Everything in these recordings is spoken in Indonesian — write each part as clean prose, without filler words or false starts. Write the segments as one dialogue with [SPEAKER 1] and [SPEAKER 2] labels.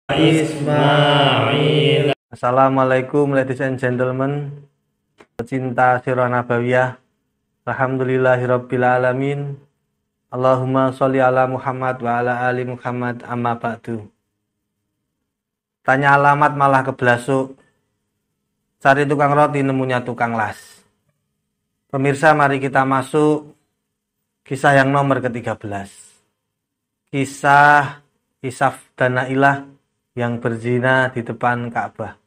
[SPEAKER 1] Ismail.
[SPEAKER 2] Assalamualaikum ladies and gentlemen, pecinta sirah nabawiyah. Alhamdulillahirabbil alamin. Allahumma sholli ala Muhammad wa ala ali Muhammad, amma ba'du. Tanya alamat malah kebelasuk. Cari tukang roti nemunya tukang las. Pemirsa, mari kita masuk kisah yang nomor ke-13. Kisah Isaf dan Nailah yang berzina di depan Ka'bah.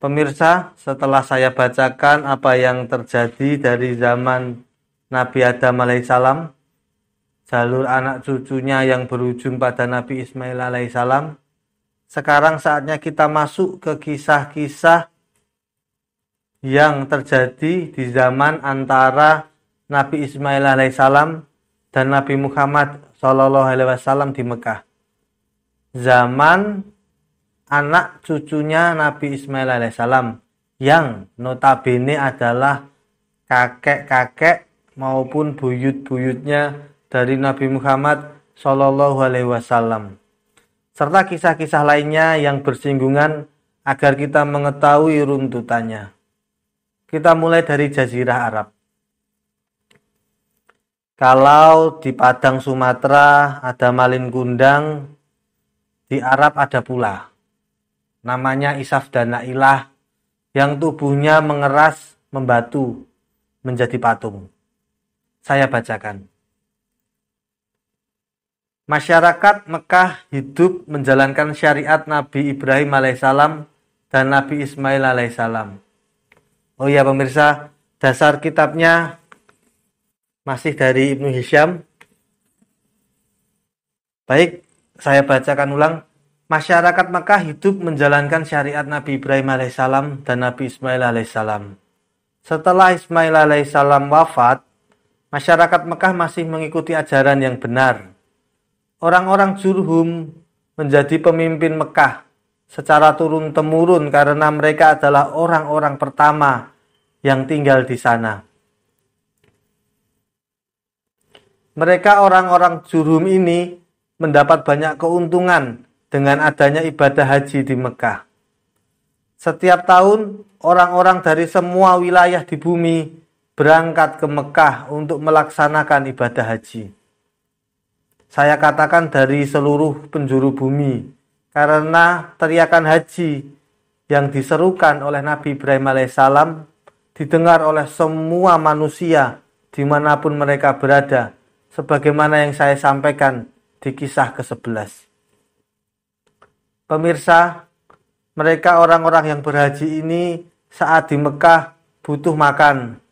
[SPEAKER 2] Pemirsa, setelah saya bacakan apa yang terjadi dari zaman Nabi Adam alaihissalam, jalur anak cucunya yang berujung pada Nabi Ismail alaihissalam, sekarang saatnya kita masuk ke kisah-kisah yang terjadi di zaman antara Nabi Ismail alaihissalam dan Nabi Muhammad SAW di Mekah. Zaman anak cucunya Nabi Ismail alaihissalam yang notabene adalah kakek-kakek maupun buyut-buyutnya dari Nabi Muhammad SAW, serta kisah-kisah lainnya yang bersinggungan agar kita mengetahui runtutannya. Kita mulai dari Jazirah Arab. Kalau di Padang Sumatera ada malin kundang, di Arab ada pula, namanya Isaf dan Nailah, yang tubuhnya mengeras membatu menjadi patung. Saya bacakan. Masyarakat Mekah hidup menjalankan syariat Nabi Ibrahim alaihissalam dan Nabi Ismail alaihissalam. Oh ya pemirsa, dasar kitabnya masih dari Ibnu Hisham. Baik, saya bacakan ulang. Masyarakat Mekah hidup menjalankan syariat Nabi Ibrahim alaihissalam dan Nabi Ismail alaihissalam. Setelah Ismail alaihissalam wafat, masyarakat Mekah masih mengikuti ajaran yang benar. Orang-orang Jurhum menjadi pemimpin Mekah secara turun-temurun karena mereka adalah orang-orang pertama yang tinggal di sana. Mereka orang-orang Jurhum ini mendapat banyak keuntungan dengan adanya ibadah haji di Mekah. Setiap tahun, orang-orang dari semua wilayah di bumi berangkat ke Mekah untuk melaksanakan ibadah haji. Saya katakan dari seluruh penjuru bumi, karena teriakan haji yang diserukan oleh Nabi Ibrahim alaihissalam didengar oleh semua manusia dimanapun mereka berada, sebagaimana yang saya sampaikan di kisah ke-11. Pemirsa, mereka orang-orang yang berhaji ini saat di Mekah butuh makan,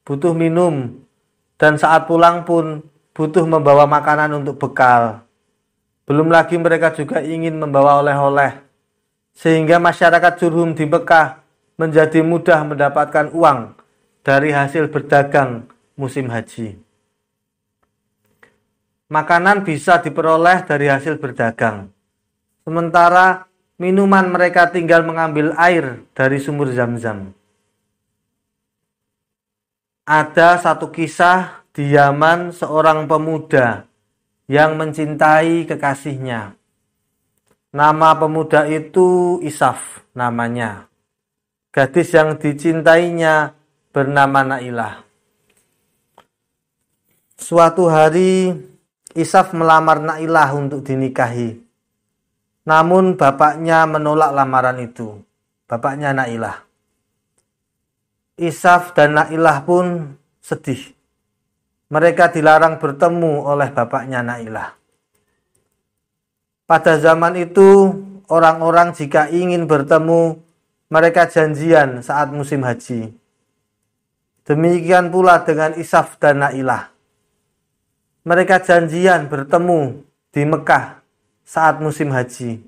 [SPEAKER 2] butuh minum, dan saat pulang pun butuh membawa makanan untuk bekal. Belum lagi mereka juga ingin membawa oleh-oleh, sehingga masyarakat Jurhum di Mekah menjadi mudah mendapatkan uang dari hasil berdagang musim haji. Makanan bisa diperoleh dari hasil berdagang. Sementara minuman mereka tinggal mengambil air dari sumur Zam-Zam. Ada satu kisah di Yaman seorang pemuda yang mencintai kekasihnya. Nama pemuda itu Isaf namanya. Gadis yang dicintainya bernama Nailah. Suatu hari Isaf melamar Nailah untuk dinikahi. Namun bapaknya menolak lamaran itu. Bapaknya Nailah. Isaf dan Nailah pun sedih. Mereka dilarang bertemu oleh bapaknya Nailah. Pada zaman itu, orang-orang jika ingin bertemu, mereka janjian saat musim haji. Demikian pula dengan Isaf dan Nailah. Mereka janjian bertemu di Mekah saat musim haji.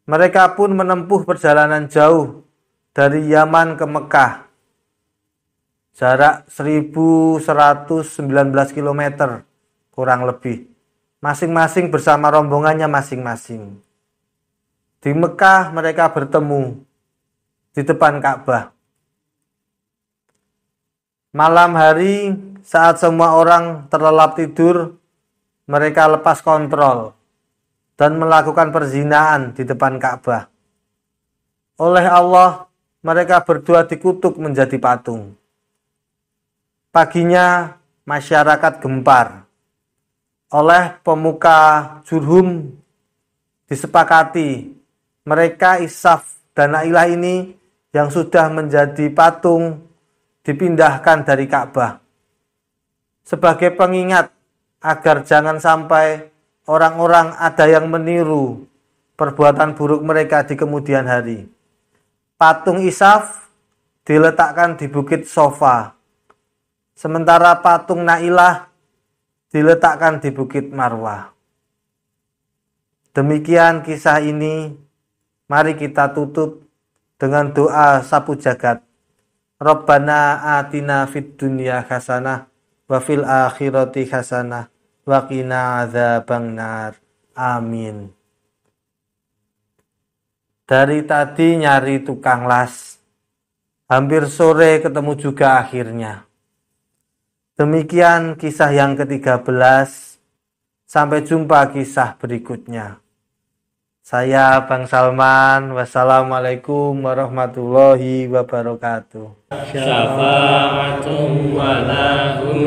[SPEAKER 2] Mereka pun menempuh perjalanan jauh dari Yaman ke Mekah. Jarak 1119 km kurang lebih. Masing-masing bersama rombongannya masing-masing. Di Mekah mereka bertemu di depan Ka'bah. Malam hari saat semua orang terlelap tidur, mereka lepas kontrol dan melakukan perzinaan di depan Ka'bah. Oleh Allah, mereka berdua dikutuk menjadi patung. Paginya, masyarakat gempar. Oleh pemuka Jurhum disepakati, mereka Isaf dan Nailah ini yang sudah menjadi patung dipindahkan dari Ka'bah. Sebagai pengingat agar jangan sampai orang-orang ada yang meniru perbuatan buruk mereka di kemudian hari. Patung Isaf diletakkan di Bukit Sofa, sementara patung Nailah diletakkan di Bukit Marwah. Demikian kisah ini. Mari kita tutup dengan doa sapu jagat. Rabbana atina fid dunya hasanah wa fil akhirati hasanah wa qina adzabannar. Amin. Dari tadi nyari tukang las. Hampir sore ketemu juga akhirnya. Demikian kisah yang ke-13. Sampai jumpa kisah berikutnya. Saya Bang Salman. Wassalamualaikum warahmatullahi wabarakatuh.
[SPEAKER 1] Syafa'atum wa lahum